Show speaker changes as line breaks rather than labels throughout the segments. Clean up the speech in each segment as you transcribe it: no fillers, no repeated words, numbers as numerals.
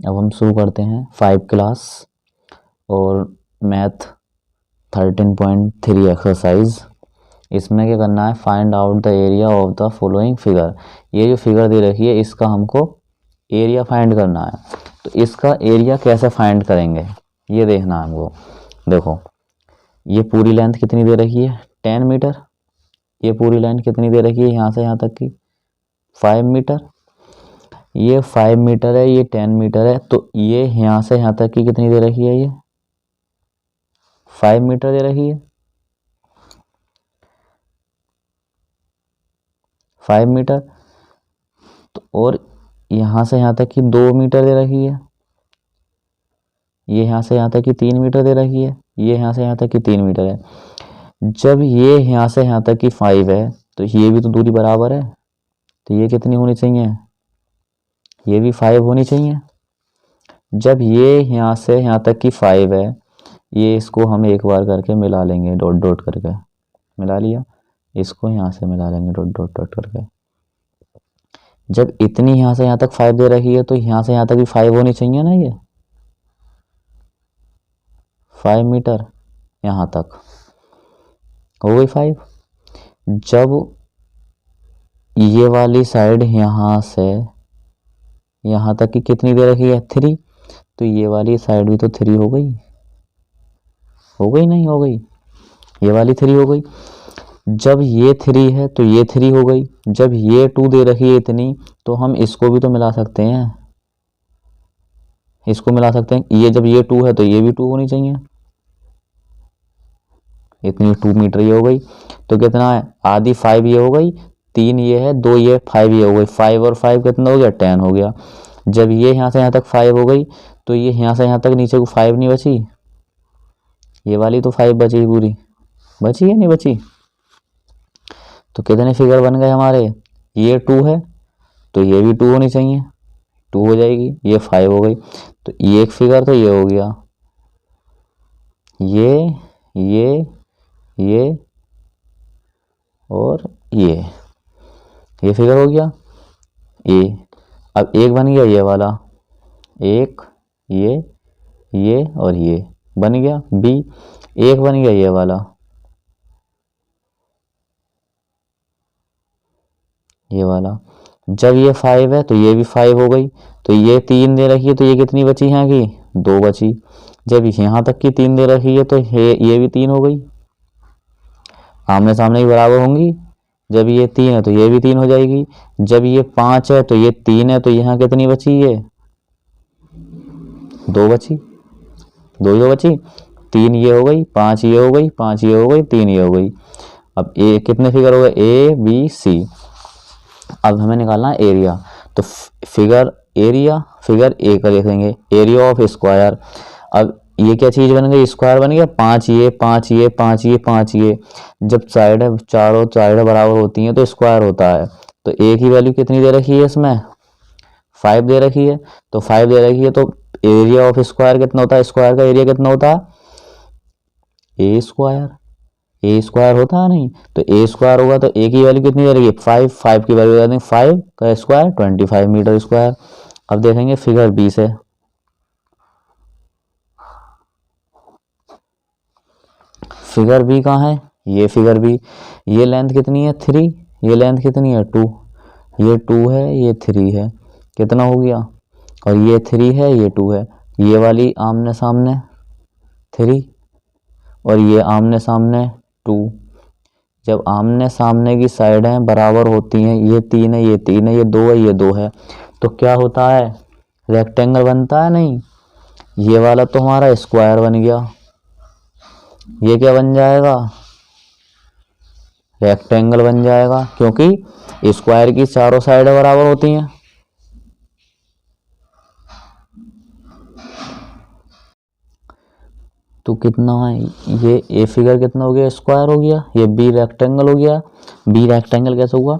अब हम शुरू करते हैं 5 क्लास और मैथ 13.3 एक्सरसाइज। इसमें क्या करना है, find out the area of the following figure. ये जो फिगर दे रखी है इसका हमको एरिया फाइंड करना है। तो इसका एरिया कैसे फाइंड करेंगे ये देखना है हमको। देखो ये पूरी लेंथ कितनी दे रखी है 10 मीटर। ये पूरी लेंथ कितनी दे रखी है यहाँ से यहाँ तक की 5 मीटर। ये 5 मीटर है, ये 10 मीटर है, तो ये यहाँ से यहाँ तक की कितनी दे रखी है, ये 5 मीटर दे रखी है, 5 मीटर। तो और यहाँ से यहाँ तक की 2 मीटर दे रखी है, ये यहाँ से यहाँ तक की 3 मीटर दे रखी है, ये यहाँ से यहाँ तक की 3 मीटर है। जब ये यहाँ से यहाँ तक की 5 है तो ये भी तो दूरी बराबर है, तो ये कितनी होनी चाहिए, ये भी 5 होनी चाहिए। जब ये यहाँ से यहाँ तक की 5 है, ये इसको हम एक बार करके मिला लेंगे, डॉट डॉट करके मिला लिया, इसको यहाँ से मिला लेंगे डॉट डॉट डॉट करके। जब इतनी यहाँ से यहाँ तक 5 दे रखी है तो यहाँ से यहाँ तक भी 5 होनी चाहिए ना, ये 5 मीटर यहाँ तक हो गई 5। जब ये वाली साइड यहाँ से यहाँ तक की कितनी दे रखी है 3, तो ये वाली साइड भी तो 3 हो गई, हो गई नहीं हो गई, ये वाली 3 हो गई। जब ये 3 है तो ये 3 हो गई। जब ये 2 दे रखी है इतनी, तो हम इसको भी तो मिला सकते हैं, इसको मिला सकते हैं। ये जब ये 2 है तो ये भी 2 होनी चाहिए, इतनी 2 मीटर ये हो गई। तो कितना है, आधी 5 ये हो गई, 3 ये है, 2 ये 5 ये हो गई, 5 और 5 कितना हो गया 10 हो गया। जब ये यहाँ से यहाँ तक 5 हो गई तो ये यहाँ से यहाँ तक नीचे को 5 नहीं बची, ये वाली तो 5 बची पूरी, बची है नहीं बची। तो कितने फिगर बन गए हमारे, ये 2 है तो ये भी 2 होनी चाहिए, 2 हो जाएगी, ये 5 हो गई। तो ये एक फिगर तो ये हो गया, ये और ये फिगर हो गया ए। अब एक बन गया ये वाला, एक ये और ये बन गया बी। एक बन गया ये वाला, ये वाला। जब ये 5 है तो ये भी 5 हो गई, तो ये 3 दे रखी है, तो ये कितनी बची यहाँ की 2 बची। जब यहाँ तक की 3 दे रखी है तो ये भी 3 हो गई, आमने सामने ही बराबर होंगी। जब ये 3 है तो ये भी 3 हो जाएगी। जब ये 5 है तो ये 3 है, तो यहाँ कितनी बची, ये 2 बची, 2 ये बची, 3 ये हो गई, 5 ये हो गई, 5 ये हो गई, 3 ये हो गई। अब ए कितने फिगर हो गए, ए बी सी। अब हमें निकालना है एरिया, तो फिगर एरिया फिगर ए का देखेंगे, एरिया ऑफ स्क्वायर। अब ये क्या चीज बन गई, स्क्वायर बन गया, 5 ये 5 ये 5 ये 5 ये। जब साइड है चारों साइड बराबर होती हैं तो स्क्वायर होता है। तो ए की वैल्यू कितनी दे रखी है इसमें 5 दे रखी है, तो 5 दे रखी है, तो एरिया ऑफ स्क्वायर कितना होता है, स्क्वायर का एरिया कितना होता है ए स्क्वायर, ए स्क्वायर होता है नहीं, तो ए स्क्वायर होगा तो ए की वैल्यू कितनी दे रही है 5, 5 की वैल्यू दे देंगे 5 का स्क्वायर 25 मीटर स्क्वायर। अब देखेंगे फिगर बी से, फिगर बी कहाँ है, ये फिगर बी। ये लेंथ कितनी है 3, ये लेंथ कितनी है 2, ये 2 है ये 3 है, कितना हो गया, और ये 3 है ये 2 है। ये वाली आमने सामने 3 और ये आमने सामने 2। जब आमने सामने की साइडें बराबर होती हैं, ये 3 है ये 3 है, ये 2 है ये 2 है, तो क्या होता है रेक्टेंगल बनता है नहीं। ये वाला तो हमारा स्क्वायर बन गया, ये क्या बन जाएगा रेक्टेंगल बन जाएगा, क्योंकि स्क्वायर की चारों साइडें बराबर होती हैं। तो कितना है, ये ए फिगर कितना हो गया स्क्वायर हो गया, ये बी रेक्टेंगल हो गया। बी रेक्टेंगल कैसे हुआ,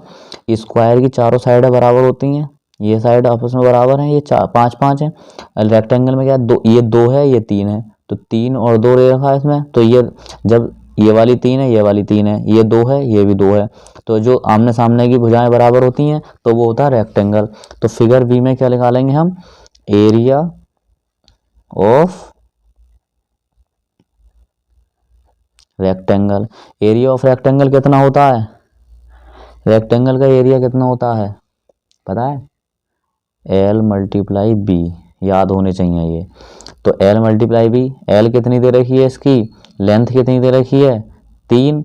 स्क्वायर की चारों साइडें बराबर होती हैं, ये साइड आपस में बराबर हैं, ये 5 5 है। रेक्टेंगल में क्या दो, ये 2 है ये 3 है, तो 3 और 2 ले रखा है इसमें, तो ये जब ये वाली 3 है ये वाली 3 है, ये 2 है ये भी 2 है, तो जो आमने सामने की भुजाएं बराबर होती हैं तो वो होता है रेक्टेंगल। तो फिगर बी में क्या निकालेंगे हम, area of rectangle. Area of rectangle कितना होता है? रेक्टेंगल का एरिया कितना होता है पता है? एल मल्टीप्लाई बी, याद होने चाहिए ये। तो एल मल्टीप्लाई बी, एल कितनी दे रखी है इसकी, लेंथ कितनी दे रखी है 3,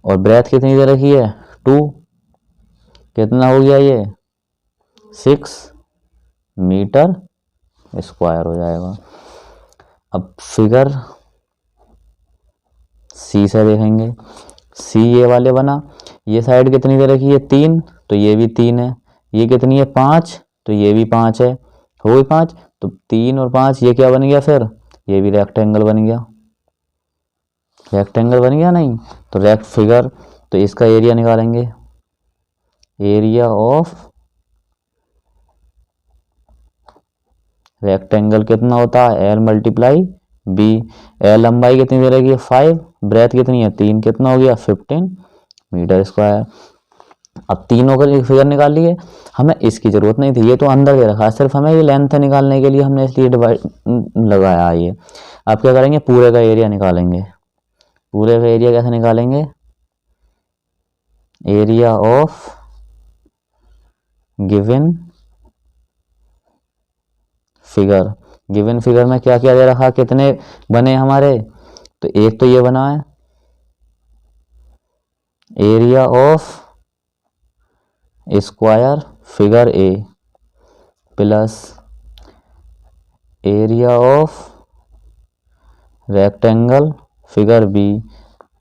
और ब्रेथ कितनी दे रखी है 2, कितना हो गया ये 6 मीटर स्क्वायर हो जाएगा। अब फिगर सी से देखेंगे। सी ये वाले बना, ये साइड कितनी दे रखी है 3, तो ये भी 3 है। ये कितनी है 5, तो ये भी 5 है, हो गई 5। तो 3 और 5 ये क्या बन गया फिर, ये भी रेक्टेंगल बन गया। रेक्टेंगल बन गया नहीं, तो रेक्ट फिगर, तो इसका एरिया निकालेंगे। एरिया ऑफ रेक्टेंगल कितना होता है एल मल्टीप्लाई बी। एल लंबाई कितनी दे रखी है 5, ब्रेथ कितनी है 3, कितना हो गया 15 मीटर स्क्वायर। अब तीनों का फिगर निकाल लिए, हमें इसकी जरूरत नहीं थी, ये तो अंदर दे रखा है, सिर्फ हमें ये लेंथ निकालने के लिए हमने इसलिए डिवाइड लगाया ये। अब क्या करेंगे, पूरे का एरिया निकालेंगे। पूरे का एरिया कैसे निकालेंगे, area of given figure. Given figure में क्या क्या दे रखा, कितने बने हमारे, तो एक तो ये बना है area of square figure a plus area of rectangle figure b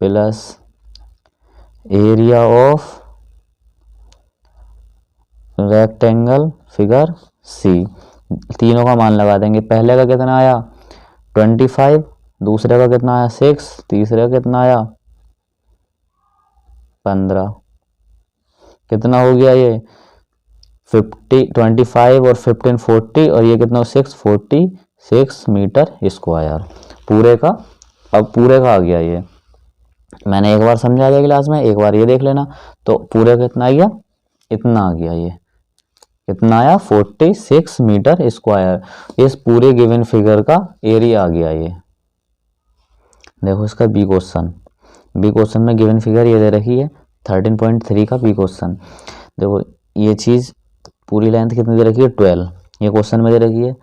plus area of rectangle figure c. तीनों का मान लगा देंगे। पहले का कितना आया 25, दूसरे का कितना आया 6, तीसरे का कितना आया 15। कितना हो गया ये 50, 25 और 15 40, और ये कितना 46 मीटर स्क्वायर पूरे का। अब पूरे का आ गया ये, मैंने एक बार समझा दिया क्लास में, एक बार ये देख लेना। तो पूरे का कितना आ गया, इतना आ गया, ये कितना आया 46 मीटर स्क्वायर। इस पूरे गिवन फिगर का एरिया आ गया ये। देखो इसका बी क्वेश्चन, बी क्वेश्चन में गिवन फिगर ये दे रखी है 13.3 का बी क्वेश्चन। देखो ये चीज़ पूरी लेंथ कितनी दे रखी है 12, ये क्वेश्चन में दे रखी है।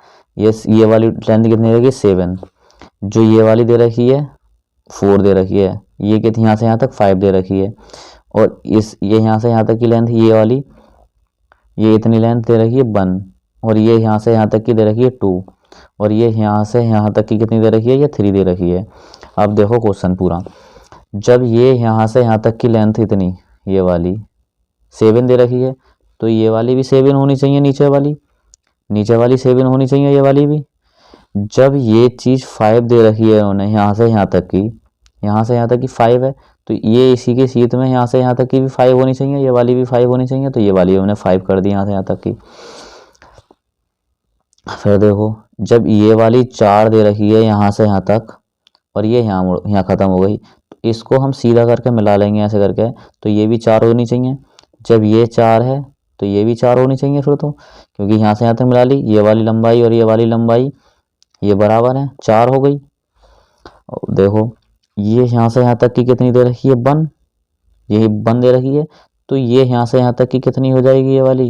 ये वाली लेंथ कितनी दे रखी है 7, जो ये वाली दे रखी है 4 दे रखी है, ये कितनी यहाँ से यहाँ तक 5 दे रखी है, और इस ये यहाँ से यहाँ तक की लेंथ ये वाली, ये इतनी लेंथ दे रखी है 1, और ये यहाँ से यहाँ तक की दे रखी है 2, और ये यहाँ से यहाँ तक की कितनी दे रखी है, ये 3 दे रखी है। अब देखो क्वेश्चन पूरा, जब ये यहाँ से यहाँ तक की लेंथ इतनी ये वाली 7 दे रखी है, तो ये वाली भी 7 होनी चाहिए, नीचे वाली 7 होनी चाहिए, ये वाली भी। जब ये चीज़ 5 दे रखी है उन्होंने यहाँ से यहाँ तक की, यहाँ से यहाँ तक की 5 है, तो ये इसी के सीध में यहाँ से यहाँ तक की भी 5 होनी चाहिए, ये वाली भी 5 होनी चाहिए, तो ये वाली हमने 5 कर दी यहाँ से यहाँ तक की। फिर देखो जब ये वाली 4 दे रखी है यहाँ से यहाँ तक, और ये यहाँ ख़त्म हो गई, तो इसको हम सीधा करके मिला लेंगे ऐसे करके, तो ये भी 4 होनी चाहिए। जब ये 4 है तो ये भी 4 होनी चाहिए फिर, तो क्योंकि यहाँ से यहाँ तक मिला ली, ये वाली लंबाई और ये वाली लंबाई ये बराबर है, 4 हो गई। और देखो ये यहाँ से यहाँ तक की कितनी दे रखी है 1, ये 1 दे रखी है, तो ये यहाँ से यहाँ तक की कितनी हो जाएगी, ये वाली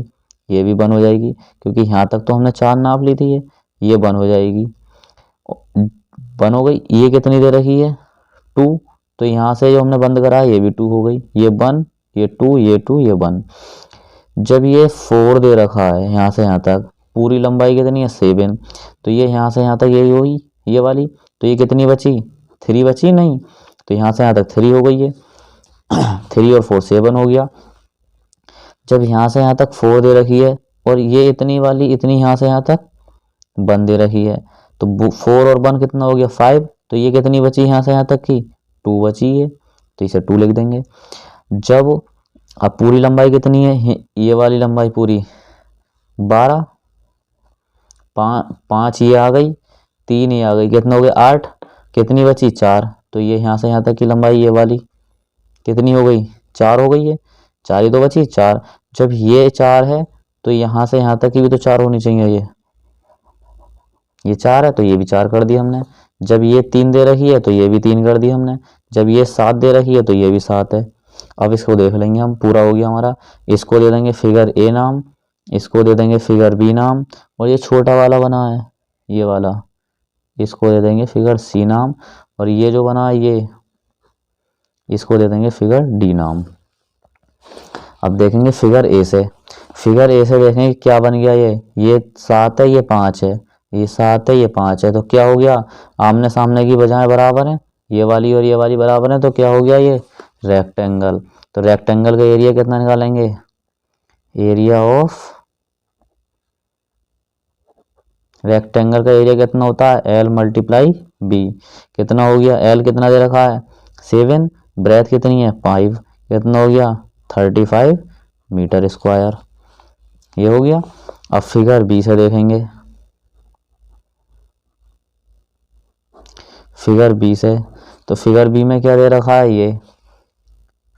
ये भी 1 हो जाएगी, क्योंकि यहाँ तक तो हमने 4 नाप ली थी, ये 1 हो जाएगी, 1 हो गई। ये कितनी दे रखी है 2, तो यहाँ से जो हमने बंद करा है ये भी 2 हो गई, ये 1, ये 2, ये 2, ये 1। जब ये 4 दे रखा है यहाँ से यहाँ तक, पूरी लंबाई कितनी है 7, तो ये यहाँ से यहाँ तक यही हुई ये वाली, तो ये कितनी बची 3 बची नहीं, तो यहाँ से यहाँ तक 3 हो गई है 3 और 4 7 हो गया। जब यहाँ से यहाँ तक 4 दे रखी है, और ये इतनी वाली इतनी यहाँ से यहाँ तक 1 दे रखी है, तो 4 और 1 कितना हो गया 5, तो ये कितनी बची यहाँ से यहाँ तक की 2 बची है, तो इसे 2 लिख देंगे। जब अब पूरी लंबाई कितनी है, ये वाली लंबाई पूरी 12, 5 ये आ गई, 3 ये आ गई, कितना हो गया 8, कितनी बची 4, तो ये यहाँ से यहाँ तक की लंबाई ये वाली कितनी हो गई 4 हो गई है, 4 ही तो बची 4। जब ये 4 है तो यहाँ से यहाँ तक की भी तो 4 होनी चाहिए, ये ये 4 है तो ये भी 4 कर दिया हमने। जब ये 3 दे रखी है तो ये भी 3 कर दी हमने। जब ये 7 दे रखी है तो ये भी 7 है। अब इसको देख लेंगे हम, पूरा हो गया हमारा। इसको दे देंगे फिगर ए नाम, इसको दे देंगे फिगर बी नाम, और ये छोटा वाला बना है ये वाला, इसको दे देंगे फिगर सी नाम, और ये जो बना है ये, इसको दे देंगे फिगर डी नाम। अब देखेंगे फिगर ए से। फिगर ए से देखेंगे क्या बन गया, ये 7 है, ये 5 है, ये 7 है, ये 5 है, तो क्या हो गया, आमने सामने की भुजाएं बराबर हैं, ये वाली और ये वाली बराबर है, तो क्या हो गया ये रेक्टेंगल। तो रेक्टेंगल का एरिया कितना निकालेंगे, एरिया ऑफ रेक्टेंगल का एरिया कितना होता है, एल मल्टीप्लाई बी। कितना हो गया, एल कितना दे रखा है 7, ब्रेथ कितनी है 5, कितना हो गया 35 मीटर स्क्वायर। ये हो गया। अब फिगर बी से देखेंगे, फिगर बी से, तो फिगर बी में क्या दे रखा है, ये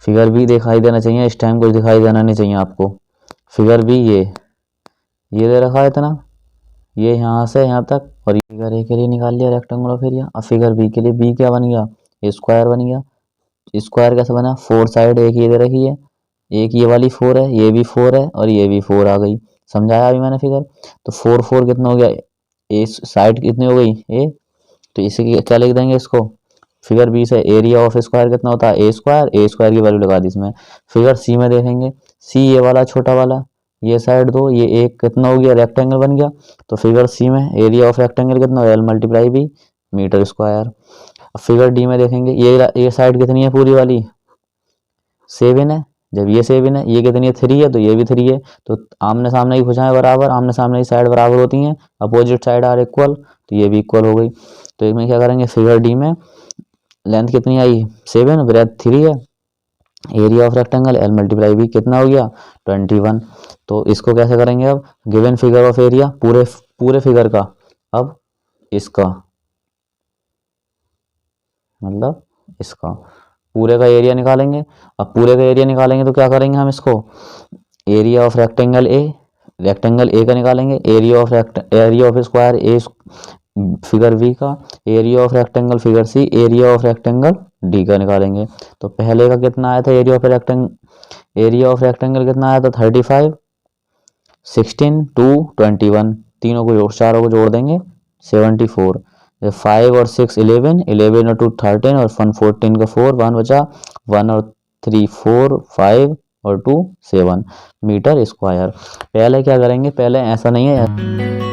फिगर बी दिखाई देना चाहिए, इस टाइम कुछ दिखाई देना नहीं चाहिए आपको। फिगर बी ये दे रखा है इतना, ये यहाँ से यहाँ तक, और फिगर ए के लिए निकाल लिया रेक्टेंगल ऑफ एरिया। अब फिगर बी के लिए बी क्या बन गया, स्क्वायर बन गया। स्क्वायर कैसे बना, 4 साइड एक ये दे रखी है, एक ये वाली 4 है, ये भी 4 है, और ये भी 4 आ गई। समझाया अभी मैंने फिगर। तो 4 4 कितना हो गया, ए साइड कितनी हो गई ए, तो इसे क्या लिख देंगे इसको, फिगर बी से एरिया ऑफ स्क्वायर कितना होता है ए स्क्वायर की वैल्यू लगा दी इसमें। फिगर सी में देखेंगे, सी ये वाला छोटा वाला, ये साइड 2, ये एक, कितना हो गया रेक्टेंगल बन गया। तो फिगर सी में एरिया ऑफ रेक्टेंगल कितना, L multiply B metre square. अब फिगर डी में देखेंगे, ये साइड कितनी है पूरी वाली 7 है, जब ये 7 है, ये कितनी है 3 है, तो ये भी 3 है। तो आमने सामने की भुजाएं बराबर, आमने सामने की साइड बराबर होती हैं, अपोजिट साइड आर इक्वल, तो ये भी इक्वल हो गई। तो इसमें क्या करेंगे, फिगर डी में लेंथ कितनी आई 7, ब्रेथ 3 है, area of rectangle L multiply B कितना हो गया 21। तो इसको कैसे करेंगे, अब गिवन फिगर ऑफ एरिया पूरे पूरे फिगर का, अब इसका मतलब इसका पूरे का एरिया निकालेंगे। अब पूरे का एरिया निकालेंगे तो क्या करेंगे हम, इसको एरिया ऑफ रेक्टेंगल ए का निकालेंगे, area of square a figure b का, area of rectangle figure c, area of rectangle d का निकालेंगे। तो पहले का कितना आया था, एरिया ऑफ रेक्टेंगल कितना आया था 35, 16 2 21, तीनों को चारों को जोड़ देंगे 74। 5 और 6 11, 11 और 2 13, और 1 14 का 4, 1 बचा, 1 और 3 4, 5 और 2 7 मीटर स्क्वायर। पहले क्या करेंगे, पहले ऐसा नहीं है